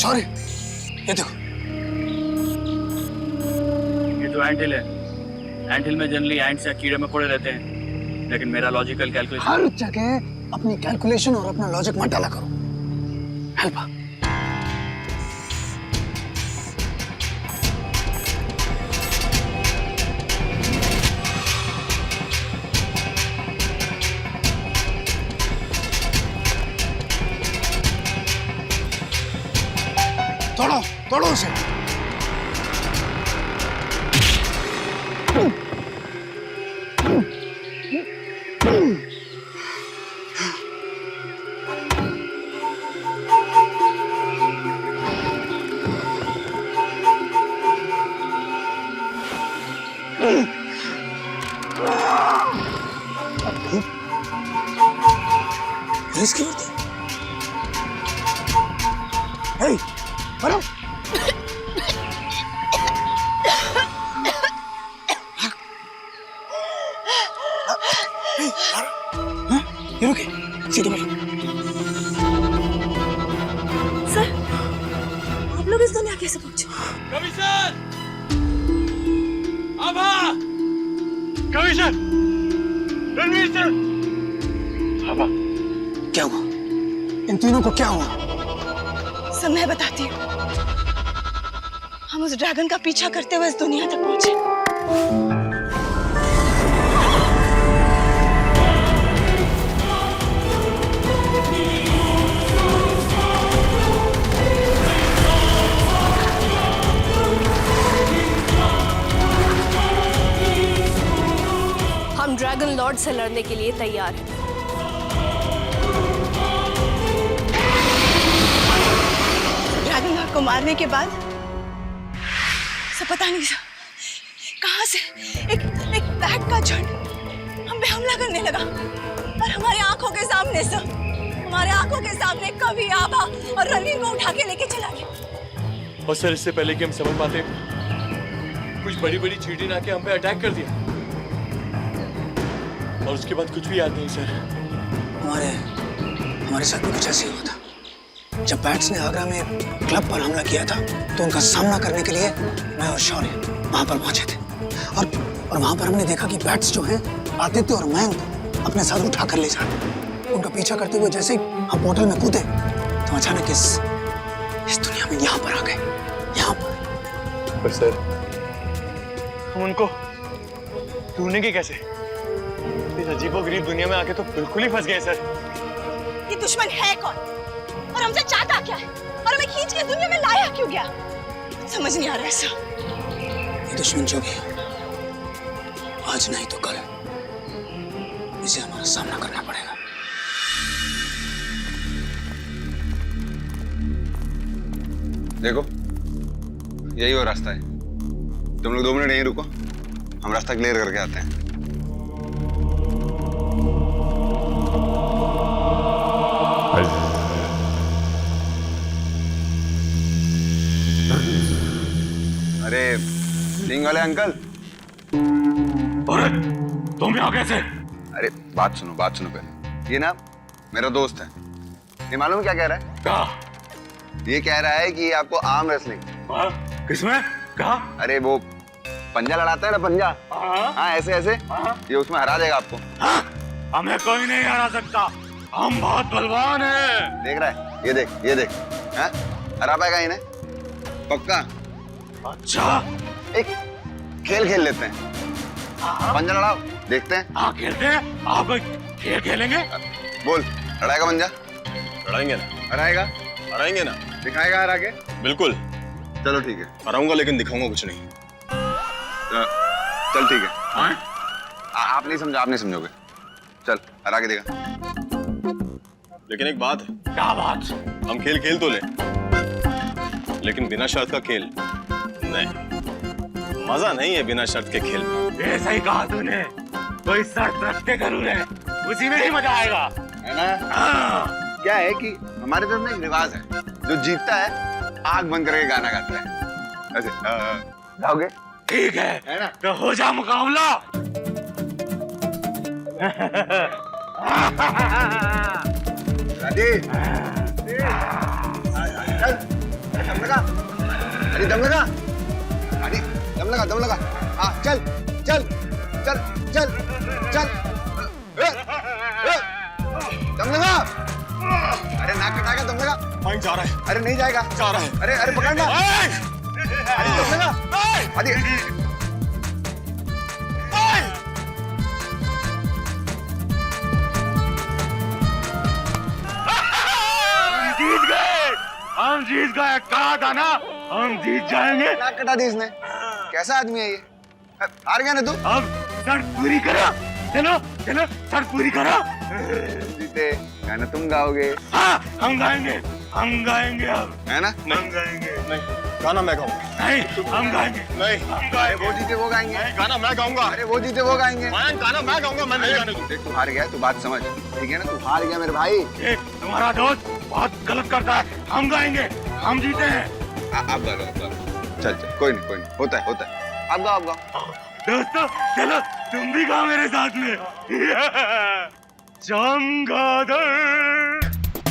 Sorry, ये देखो। ये तो एंट हिल है। एंट हिल में जनरली एंट्स या कीड़े मकोड़े रहते हैं, लेकिन मेरा लॉजिकल कैलकुलेशन। हर जगह अपनी कैलकुलेशन और अपना लॉजिक मत डाला करो। हेल्प। तोड़ो तोड़ो उसे। पुलिस की वर्दी। हे, मरो। ये रुके, सीधे बैठो। सर, आप लोग इस दुनिया कैसे पहुंचे? कमिश्नर! आभा! कमिश्नर! रणवीर सर! आभा! क्या हुआ? इन तीनों को क्या हुआ? सब मैं बताती हूँ। हम उस ड्रैगन का पीछा करते हुए इस दुनिया तक पहुंचे। हम ड्रैगन लॉर्ड से लड़ने के लिए तैयार हैं। ड्रैगन लॉर्ड को मारने के बाद सब पता नहीं कहां से एक बैट का झुंड हम पे हमला करने लगा और हमारी आंखों के सामने से कवि, आभा और रणवीर को उठा के लेके चला गया। और सर, इससे पहले कि हम समझ पाते, कुछ बड़ी बड़ी चींटी ने आके हम पे अटैक कर दिया और उसके बाद कुछ भी याद नहीं सर। हमारे साथ भी कुछ ऐसे ही हुआ था। जब बैट्स ने आगरा में क्लब पर हमला किया था तो उनका सामना करने के लिए मैं और शौर्य वहां पर पहुंचे थे और वहां पर हमने देखा कि बैट्स जो हैं आदित्य और मयंक अपने साथ उठा कर ले जा रहे। उनका पीछा करते हुए जैसे ही हम पोर्टल में कूदे तो अचानक इस दुनिया में यहाँ पर आ गए। यहाँ पर सर, हम उनको ढूंढेंगे कैसे? इस अजीबोगरीब दुनिया में आके तो बिल्कुल ही फंस गए सर। ये दुश्मन है कौन और हमसे चाहता क्या है और हमें खींच के दुनिया में लाया क्यों गया? समझ नहीं आ रहा है सर। ये दुश्मन जो भी है, आज नहीं तो कल इसे हमारा सामना करना पड़ेगा। देखो, यही वो रास्ता है। तुम लोग 2 मिनट यहीं रुको, हम रास्ता क्लियर करके आते हैं। अरे सिंह वाले अंकल। अरे तुम यहाँ कैसे? अरे बात सुनो पहले। ये ना मेरा दोस्त है। ये मालूम क्या कह रहा है? कहा? ये कह रहा है कि आपको आर्म रेसलिंग। किसमें? कहा? अरे वो पंजा लड़ाता है ना, पंजा। हाँ ऐसे ऐसे ये उसमें हरा देगा आपको। हमें कोई नहीं हरा सकता, हम बहुत बलवान हैं। देख रहा है? ये देख हाँ? हरा पाएगा इन्हें पक्का। अच्छा, एक खेल लेते हैं। पंजा लड़ाओ, देखते हैं। हाँ खेलते हैं। आप खेल खेलेंगे? बोल, लड़ाएगा पंजा? लड़ाएंगे ना। हराएगा? हराएंगे ना। दिखाएगा हरा के? बिल्कुल। चलो ठीक है। हराऊंगा लेकिन दिखाऊंगा कुछ नहीं। चल ठीक है। आप नहीं समझोगे। चल हरा के देगा। लेकिन एक बात है। क्या बात? हम खेल तो ले, लेकिन बिना शर्त का खेल नहीं। मजा नहीं है बिना शर्त के खेल में। ये सही कहा तूने। कोई शर्त रखते जरूर है, उसी में ही मजा आएगा, है ना? क्या है कि हमारे तरफ में एक रिवाज है, जो जीतता है आग बंद करके गाना गाता है। ऐसे गाओगे? ठीक है ना? तो हो जा मुकाबला। राधे, चल। दम लगा, अरे दम लगा, अरे दम लगा, दम लगा। हाँ चल चल चल चल चल, दम लगा। अरे नाक कटाएगा, दम लगा। माइक जा रहा है, अरे नहीं जाएगा, जा रहा है। अरे अरे पकड़ना, अरे दम लगा। अरे हम जीत गए, कहा था ना हम जीत जाएंगे। नाक कटा दी इसने, कैसा आदमी है ये? हार गया ना तू? अब शर्त पूरी करो, चलो चलो शर्त पूरी करो। जीते गाना तुम गाओगे? हाँ हम गाएंगे अब, है ना? हम गाएंगे। नहीं गाना मैं गाऊंगा। नहीं हम गाएंगे। नहीं हम अरे गाएंगे। वो जीते वो गाएंगे। गाना मैं गाऊंगा। अरे वो जीते वो गाएंगे। गाना मैं गाऊंगा, मैं नहीं गाने दूंगा। देख तू हार गया, तू बात समझ, ठीक है ना? तू हार गया मेरे भाई। तुम्हारा दोस्त बहुत गलत करता है, हम गाएंगे, हम जीते हैं। आप गा लो, आप गा लो। चल चल, कोई नहीं, होता है, आप गाओ, आप गाओ। दोस्तों चलो तुम भी गाओ मेरे साथ में। चमगादड़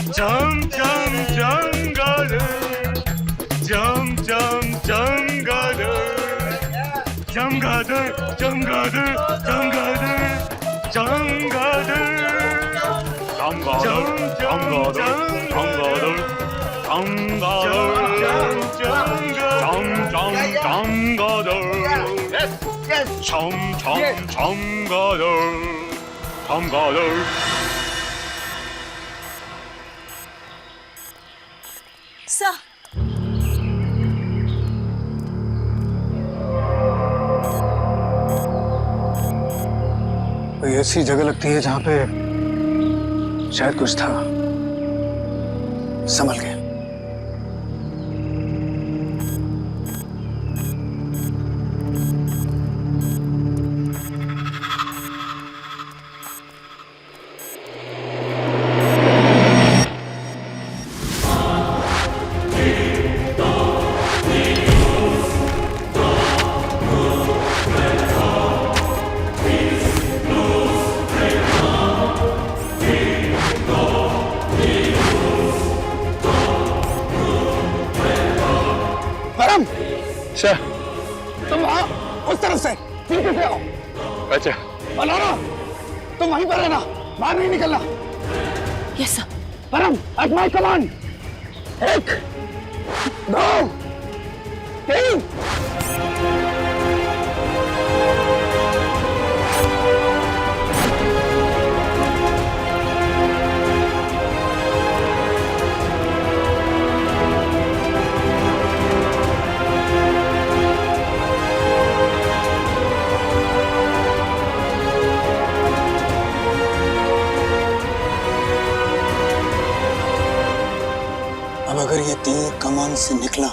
चम चम चमगादड़, चम चम चमगादड़, चमगादड़ चमगादड़ चमगादड़ चमगादड़, चमगादड़ चमगादड़ चमगादड़ चमगादड़, चमगादड़ Chum chum chumgaddle. सर कोई ऐसी जगह लगती है जहां पे शायद कुछ था, संभल गए। तुम वहां उस तरफ से पीछे से आओ। अच्छा अलारा, तुम वहीं पर रहना, बाहर नहीं निकलना। Yes sir. परम, एट माय कमांड। 1 2 3। अब अगर ये तीर कमान से निकला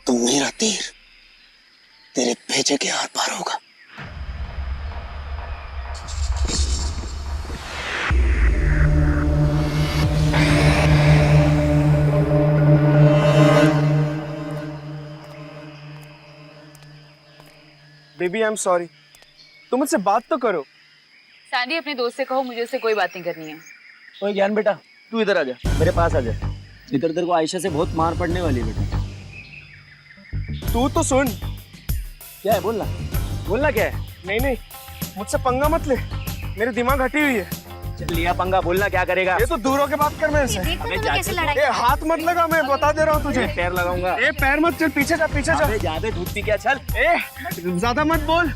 तो मेरा तीर तेरे भेजे के आर पार होगा। बेबी आई एम सॉरी, तुम मुझसे बात तो करो। सैंडी अपने दोस्त से कहो मुझे उससे कोई बात नहीं करनी है। ओए ज्ञान बेटा, तू इधर आ जा, मेरे पास आ जा। इधर तेरे को आयशा से बहुत मार पड़ने वाली है बेटा। तू तो सुन। क्या है, बोलना क्या है? नहीं नहीं, मुझसे पंगा मत ले, मेरी दिमाग हटी हुई है। चल लिया पंगा, बोलना क्या करेगा? ये तो दूर होके बात कर मेरे से। ए, हाथ मत लगा, मैं बता दे रहा हूँ तुझे। पैर लगाऊंगा। ए पैर मत, चल पीछे जा, पीछे जा। ज्यादा दूध पी क्या? चल ए ज्यादा मत बोल,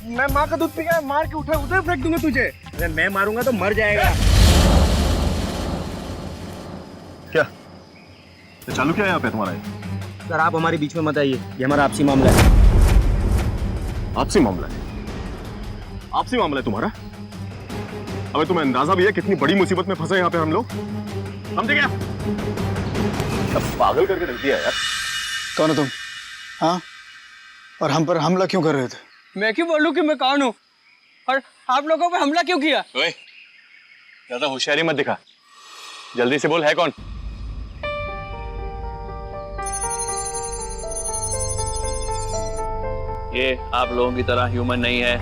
मैं माँ का दूध पी गया, मार के उधर फेंक दूंगा तुझे। अरे मैं मारूंगा तो मर जाएगा। क्या ये चालू क्या है यहाँ पे तुम्हारा? सर आप हमारे बीच में मत आइए, ये हमारा आपसी मामला है। आपसी मामला है? आपसी मामला है तुम्हारा? अबे तुम्हें अंदाजा भी है कितनी बड़ी मुसीबत में फंसे यहाँ पे हम लोग? समझे क्या? अब पागल करके रख दिया यार। कौन हो तुम? हाँ, और हम पर हमला क्यों कर रहे थे? मैं क्यों बोलूं कि मैं कौन हूँ, और आप लोगों पे हमला क्यों किया? ओए, ज्यादा होशियारी मत दिखा, जल्दी से बोल है कौन? ये आप लोगों की तरह ह्यूमन नहीं है,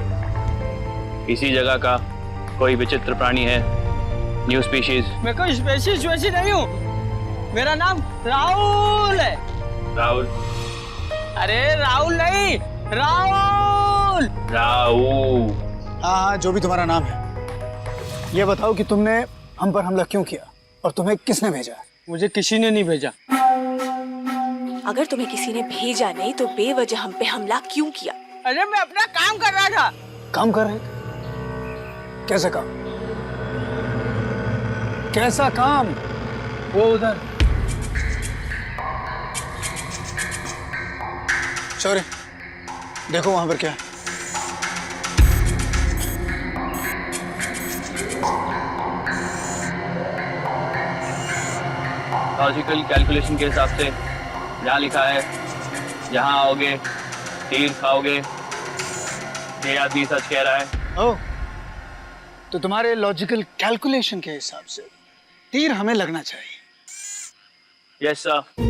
किसी जगह का कोई विचित्र प्राणी है, न्यू स्पीशीज। मैं कोई स्पेशीज वैसी नहीं हूँ, मेरा नाम राहुल है। राहुल। अरे राहुल नहीं, राहुल। राहुल। हाँ, जो भी तुम्हारा नाम है, ये बताओ कि तुमने हम पर हमला क्यों किया और तुम्हें किसने भेजा? मुझे किसी ने नहीं भेजा। अगर तुम्हें किसी ने भेजा नहीं तो बेवजह हम पे हमला क्यों किया? अरे मैं अपना काम कर रहा था। काम कर रहे थे? कैसा काम? कैसा काम? वो उधर। सॉरी, देखो वहां पर क्या है। लॉजिकल कैलकुलेशन के हिसाब से जहाँ लिखा है जहाँ आओगे तीर खाओगे, ये आदमी सच कह रहा है। ओह, तो तुम्हारे लॉजिकल कैलकुलेशन के हिसाब से तीर हमें लगना चाहिए। Yes sir.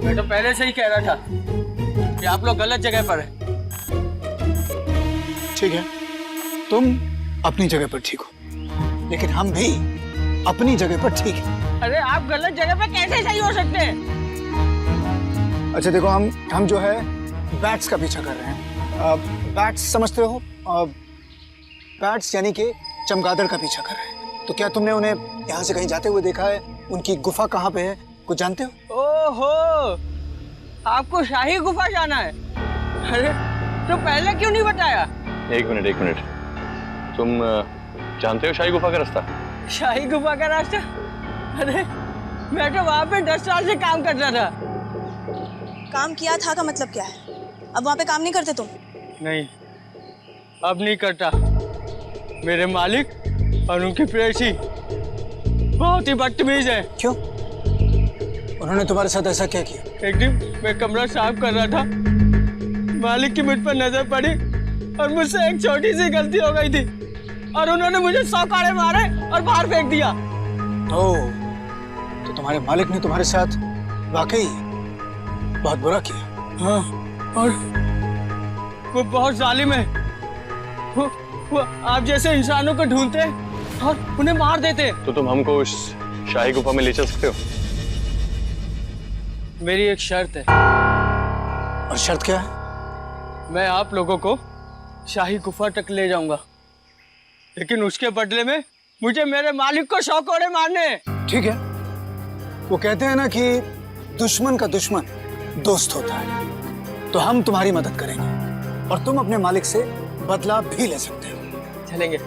मैं तो पहले से ही कह रहा था कि आप लोग गलत जगह पर हैं। ठीक है, तुम अपनी जगह पर ठीक हो, लेकिन हम भी अपनी जगह पर ठीक है। अरे आप गलत जगह पे कैसे सही हो सकते हैं? अच्छा देखो, हम जो है बैट्स का पीछा कर रहे हैं। बैट्स समझते हो? बैट्स यानी कि चमगादड़ का पीछा कर रहे हैं। तो क्या तुमने उन्हें यहाँ से कहीं जाते हुए देखा है? उनकी गुफा कहाँ पे है, कुछ जानते हो? ओहो, आपको शाही गुफा जाना है? अरे तो पहले क्यों नहीं बताया? एक मिनट, तुम जानते हो शाही गुफा का रास्ता? शाही गुफा का रास्ता? अरे मैं तो वहाँ पे 10 साल से काम कर रहा था। काम किया था का मतलब क्या है? अब वहाँ पे काम नहीं करते तुम? नहीं, अब नहीं करता। मेरे मालिक और उनकी प्रेयसी बहुत ही बदतमीज है। क्यों? उन्होंने तुम्हारे साथ ऐसा क्या किया? एक दिन मैं कमरा साफ कर रहा था, मालिक की मुझ पर नजर पड़ी और मुझसे एक छोटी सी गलती हो गई थी और उन्होंने मुझे 100 काड़े मारे और बाहर फेंक दिया। ओह, तो तुम्हारे मालिक ने तुम्हारे साथ वाकई बहुत बुरा किया। हाँ, और वो बहुत जालिम है। वो आप जैसे इंसानों को ढूंढते और उन्हें मार देते। तो तुम हमको उस शाही गुफा में ले चल सकते हो? मेरी एक शर्त है। और शर्त क्या है? मैं आप लोगों को शाही गुफा तक ले जाऊंगा, लेकिन उसके बदले में मुझे मेरे मालिक को 100 कोड़े मारने। ठीक है, वो कहते हैं ना कि दुश्मन का दुश्मन दोस्त होता है, तो हम तुम्हारी मदद करेंगे और तुम अपने मालिक से बदला भी ले सकते हो। चलेंगे।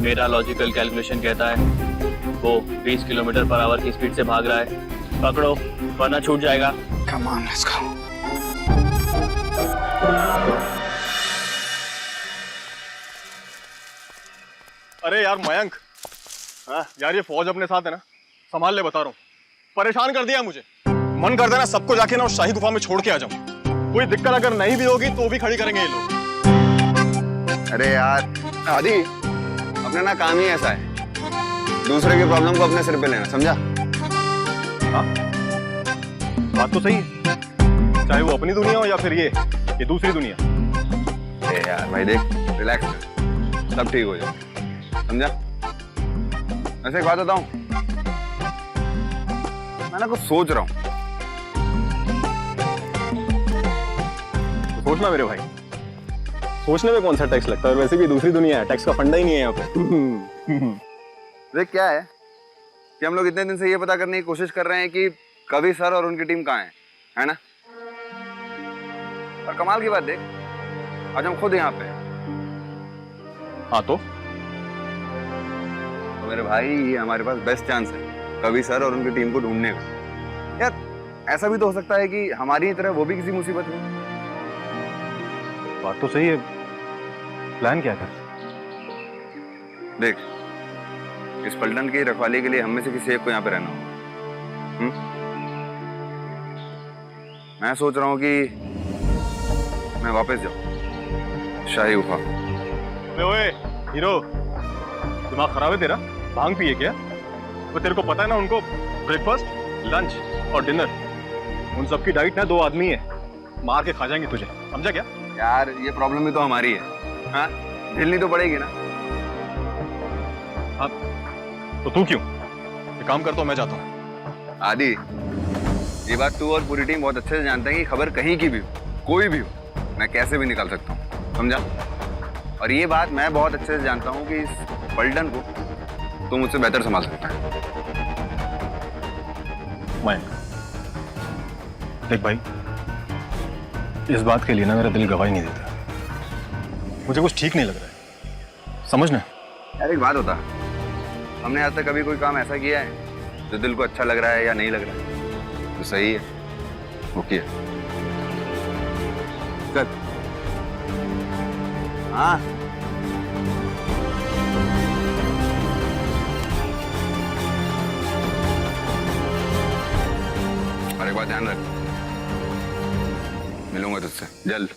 मेरा लॉजिकल कैलकुलेशन कहता है वो 20 किलोमीटर पर आवर की स्पीड से भाग रहा है। पकड़ो वरना छूट जाएगा। Come on, let's go. अरे यार मयंक, यार ये फौज अपने साथ है ना, संभाल ले, बता रहा हूँ। परेशान कर दिया मुझे। मन करता है ना सबको जाके ना उस शाही गुफा में छोड़ के आ जाऊं। कोई दिक्कत अगर नहीं भी होगी तो भी खड़ी करेंगे ये लोग। अरे यार आदि, अपना ना काम ही ऐसा है, दूसरे की प्रॉब्लम को अपने सिर पे लेना, समझा? हाँ, बात तो सही है, चाहे वो अपनी दुनिया हो या फिर ये दूसरी दुनिया। अरे यार भाई देख, रिलैक्स कर, सब ठीक हो जाए, समझा? ऐसे एक बात बताऊं, मैं ना कुछ सोच रहा हूँ। सोचना मेरे भाई, सोचने में कौन सा टैक्स लगता है? और वैसे भी दूसरी दुनिया है, टैक्स का फंडा ही नहीं है यहाँ पे। देख क्या है कि हम लोग इतने दिन से ये पता करने की कोशिश कर रहे हैं कि कवि सर और उनकी टीम कहाँ है ना? और कमाल की बात देख, आज हम खुद यहाँ पे हैं। हाँ तो मेरे भाई ये हमारे पास बेस्ट चांस है कवि सर और उनकी टीम को ढूंढने का। यार ऐसा भी तो हो सकता है कि हमारी तरह वो भी किसी मुसीबत में। बात तो सही है, प्लान क्या कर? देख, इस पलटन की रखवाली के लिए हम में से किसी एक को यहाँ पे रहना होगा। मैं सोच रहा हूँ कि मैं वापस जाऊँ शाही गुफा। ओए हीरो, दिमाग खराब है तेरा? भांग पिए क्या? तो तेरे को पता है ना, उनको ब्रेकफास्ट, लंच और डिनर, उन सबकी डाइट ना 2 आदमी है, मार के खा जाएंगे तुझे, समझा क्या? यार ये प्रॉब्लम भी तो हमारी है, हाँ? झेलनी तो पड़ेगी ना। हाँ, तो तू क्यों? ये काम कर तो मैं जाता हूँ। आदि, ये बात तू और पूरी टीम बहुत अच्छे से जानते हैं कि खबर कहीं की भी हो, कोई भी हो, मैं कैसे भी निकाल सकता हूँ, समझा? और ये बात मैं बहुत अच्छे से जानता हूँ कि इस पलटन को तू मुझसे बेहतर संभाल सकता है। मयंक, देख भाई, इस बात के लिए ना मेरा दिल गवाही नहीं देता। मुझे कुछ ठीक नहीं लग रहा है, समझना। यार एक बात होता, हमने आज तक कभी कोई काम ऐसा किया है जो दिल को अच्छा लग रहा है या नहीं लग रहा है, तो सही है वो किया। चल। हाँ, और एक बात ध्यान रख, मिलूंगा तुझसे जल्द।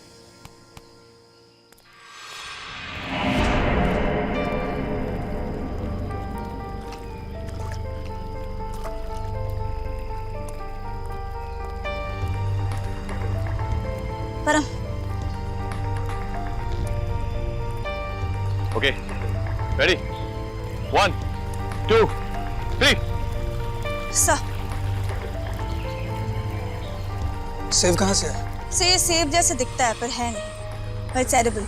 परम, ओके, रेडी? 1, 2, 3। सर सेव कहाँ से है? सेब जैसे दिखता है पर है नहीं। It's edible.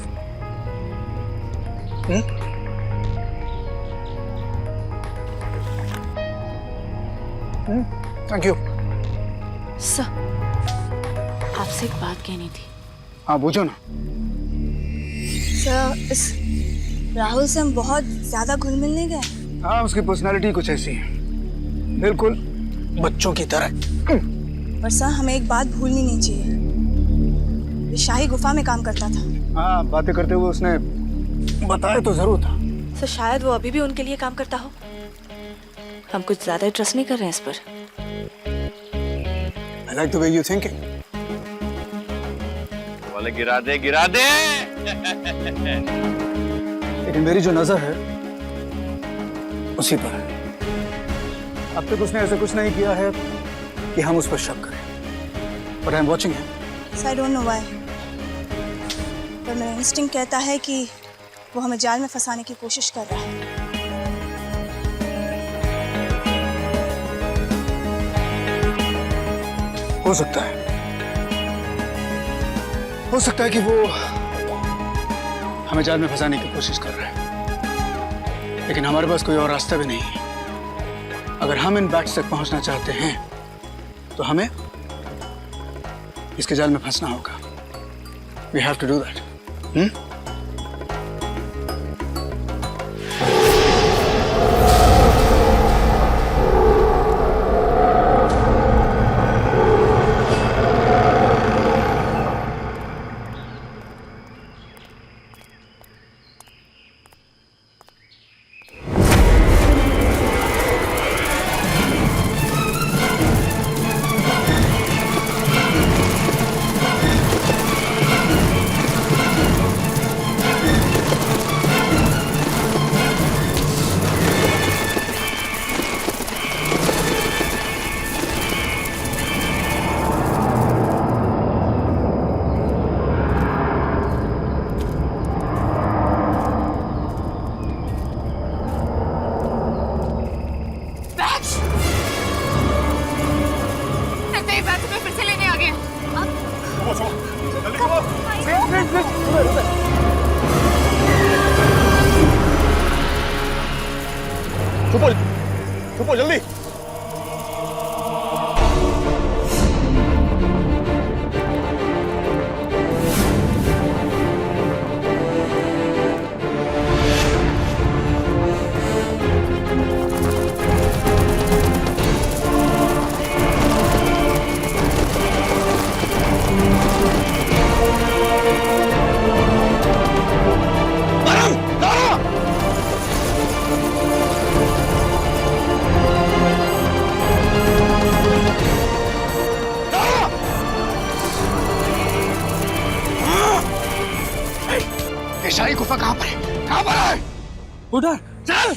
Thank you. Sir, आपसे एक बात कहनी थी। हाँ पूछो ना। सर, इस राहुल से हम बहुत ज्यादा घुल मिल नहीं गए। हाँ, उसकी पर्सनालिटी कुछ ऐसी है, बिल्कुल बच्चों की तरह। पर सर, हमें एक बात भूलनी नहीं चाहिए। ये शाही गुफा में काम करता था। हाँ, बातें करते हुए उसने बताया तो जरूर था। सर, शायद वो अभी भी उनके लिए काम करता हो। हम कुछ ज्यादा ट्रस्ट नहीं कर रहे हैं इस पर। I like the way you thinking. वाले गिरा दे, गिरा दे। लेकिन मेरी जो नजर है उसी पर है। अब तक उसने ऐसा कुछ नहीं किया है कि हम उस पर शक करें। But I'm watching him. So I don't know why. पर मेरा इंस्टिंक्ट कहता है कि वो हमें जाल में फंसाने की कोशिश कर रहा है। हो सकता है कि वो हमें जाल में फंसाने की कोशिश कर रहा है, लेकिन हमारे पास कोई और रास्ता भी नहीं है। अगर हम इन बैट्स तक पहुंचना चाहते हैं तो हमें इसके जाल में फंसना होगा। We have to do that. छुपो जल्दी। शाही गुफा कहाँ पर है? कहाँ पर है? उधर चल।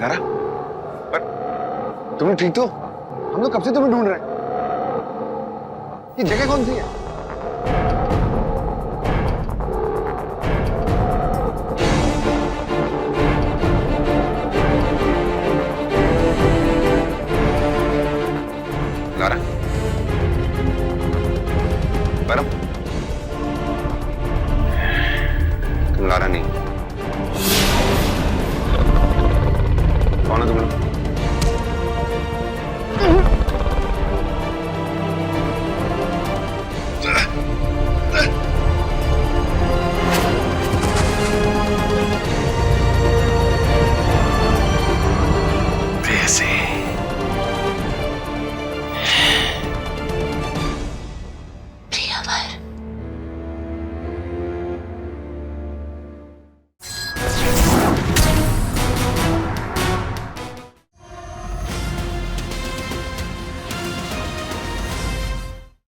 लारा, पर तुम ठीक तो? हम लोग कब से तुम्हें ढूंढ रहे हैं। ये जगह कौन सी है? लारा, परम, तुम लारा नहीं। कौन है तुम लोग?